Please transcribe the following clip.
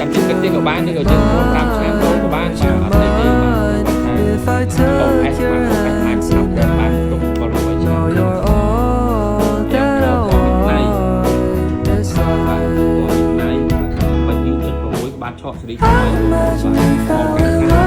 ចាំជិះគិតទៀតក៏បានឬក៏ជិះ5ឆ្នាំទៅក៏បានបាទអត់ទេទេបាទអូអេសមកខែខាងស្រាប់តែបានទុកបលមួយឆ្នាំចាំទៅថ្ងៃបាទថ្ងៃបាត់យូរចិត្ត6បានឆក់សេរីថ្មីបាទ